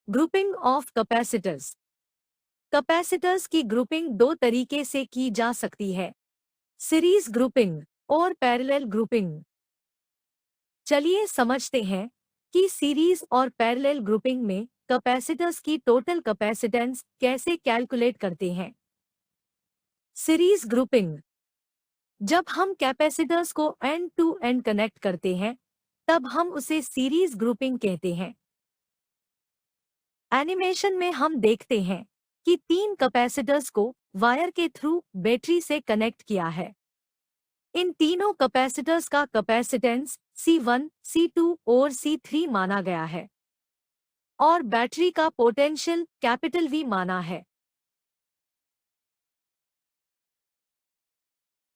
Grouping of capacitors. Capacitors की grouping दो तरीके से की जा सकती है, सीरीज ग्रुपिंग और पैरेलल ग्रुपिंग। चलिए समझते हैं कि सीरीज और पैरेलल ग्रुपिंग में कैपेसिटर्स की टोटल कैपेसिटेंस कैसे कैलकुलेट करते हैं। Series grouping. जब हम कैपेसिटर्स को एंड टू एंड कनेक्ट करते हैं, तब हम उसे सीरीज ग्रुपिंग कहते हैं। एनिमेशन में हम देखते हैं कि तीन कैपेसिटर्स को वायर के थ्रू बैटरी से कनेक्ट किया है। इन तीनों कैपेसिटर्स का कैपेसिटेंस C1, C2 और C3 माना गया है और बैटरी का पोटेंशियल कैपिटल V माना है।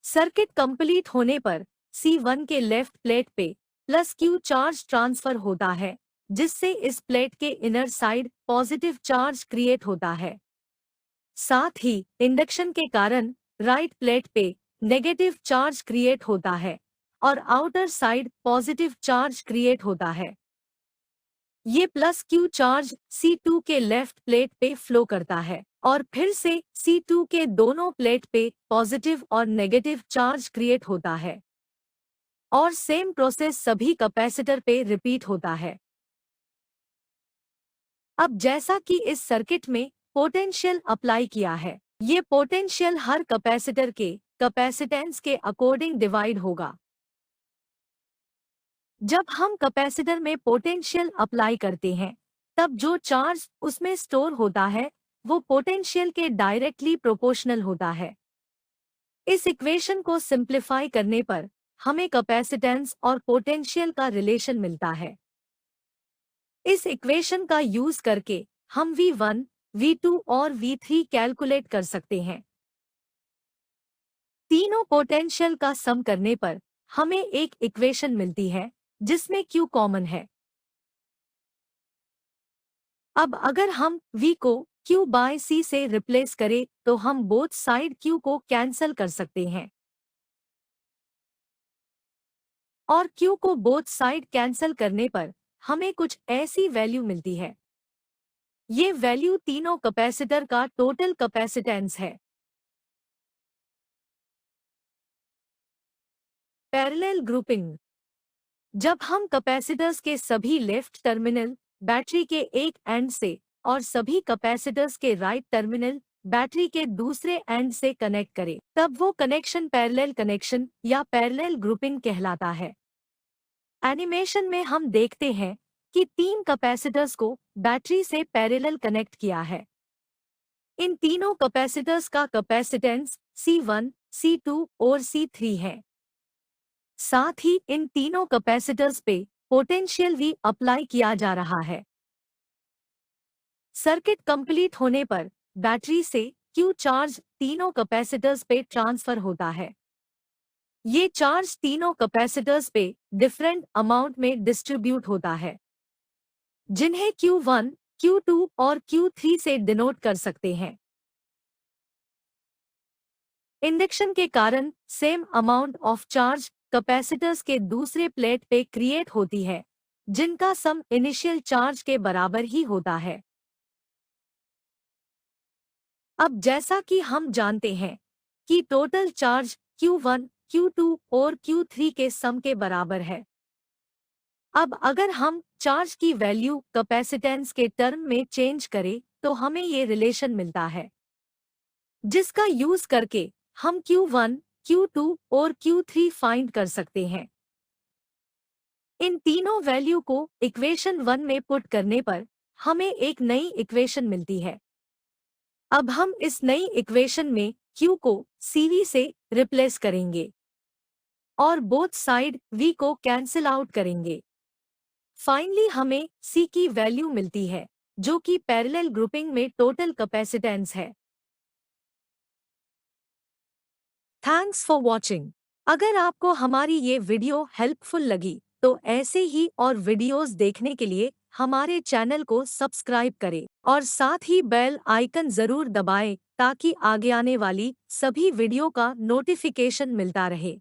सर्किट कंप्लीट होने पर C1 के लेफ्ट प्लेट पे प्लस Q चार्ज ट्रांसफर होता है, जिससे इस प्लेट के inner side positive charge create होता है। साथ ही इंडक्शन के कारण राइट प्लेट पे नेगेटिव चार्ज क्रिएट होता है और outer side positive charge create होता है। ये प्लस Q चार्ज C2 के लेफ्ट प्लेट पे फ्लो करता है और फिर से C2 के दोनों प्लेट पे पॉजिटिव और नेगेटिव चार्ज क्रिएट होता है और सेम प्रोसेस सभी कैपेसिटर पे रिपीट होता है। अब जैसा कि इस सर्किट में पोटेंशियल अप्लाई किया है, ये पोटेंशियल हर कैपेसिटर के कैपेसिटेंस के अकॉर्डिंग डिवाइड होगा। जब हम कैपेसिटर में पोटेंशियल अप्लाई करते हैं, तब जो चार्ज उसमें स्टोर होता है वो पोटेंशियल के डायरेक्टली प्रोपोर्शनल होता है। इस इक्वेशन को सिंप्लीफाई करने पर हमें कैपेसिटेंस और पोटेंशियल का रिलेशन मिलता है। इस इक्वेशन का यूज करके हम V1, V2 और V3 कैलकुलेट कर सकते हैं। तीनों पोटेंशियल का सम करने पर हमें एक इक्वेशन मिलती है जिसमें Q कॉमन है। अब अगर हम V को Q बाय C से रिप्लेस करें तो हम बोथ साइड Q को कैंसल कर सकते हैं और Q को बोथ साइड कैंसल करने पर हमें कुछ ऐसी वैल्यू मिलती है। ये वैल्यू तीनों कैपेसिटर का टोटल कैपेसिटेंस है। Parallel grouping. जब हम कैपेसिटर्स के सभी लेफ्ट टर्मिनल बैटरी के एक एंड से और सभी कैपेसिटर्स के राइट टर्मिनल बैटरी के दूसरे एंड से कनेक्ट करें, तब वो कनेक्शन पैरेलल कनेक्शन या पैरेलल ग्रुपिंग कहलाता है। एनिमेशन में हम देखते हैं कि तीन कैपेसिटर्स को बैटरी से पैरेलल कनेक्ट किया है। इन तीनों कैपेसिटर्स का कैपेसिटेंस C1, C2 और C3 है। साथ ही इन तीनों कैपेसिटर्स पे पोटेंशियल V अप्लाई किया जा रहा है। सर्किट कंप्लीट होने पर बैटरी से Q चार्ज तीनों कैपेसिटर्स पे ट्रांसफर होता है। ये चार्ज तीनों कैपेसिटर्स पे डिफरेंट अमाउंट में डिस्ट्रीब्यूट होता है, जिन्हें Q1, Q2 और Q3 से डिनोट कर सकते हैं। इंडक्शन के कारण same amount of charge capacitors के दूसरे प्लेट पे क्रिएट होती है, जिनका सम इनिशियल चार्ज के बराबर ही होता है। अब जैसा कि हम जानते हैं कि टोटल चार्ज Q1, Q2 और Q3 के सम के बराबर है। अब अगर हम चार्ज की वैल्यू कैपेसिटेंस के टर्म में चेंज करें तो हमें ये रिलेशन मिलता है, जिसका यूज करके हम Q1, Q2 और Q3 फाइंड कर सकते हैं। इन तीनों वैल्यू को इक्वेशन 1 में पुट करने पर हमें एक नई इक्वेशन मिलती है। अब हम इस नई इक्वेशन में Q को CV से रिप्लेस करेंगे और बोथ साइड V को कैंसिल आउट करेंगे। फाइनली हमें C की वैल्यू मिलती है, जो कि पैरेलल ग्रुपिंग में टोटल कैपेसिटेंस है। Thanks for watching. अगर आपको हमारी ये वीडियो हेल्पफुल लगी तो ऐसे ही और वीडियोस देखने के लिए हमारे चैनल को सब्सक्राइब करें और साथ ही बेल आइकन जरूर दबाएं ताकि आगे आने वाली सभी वीडियो का नोटिफिकेशन मिलता रहे।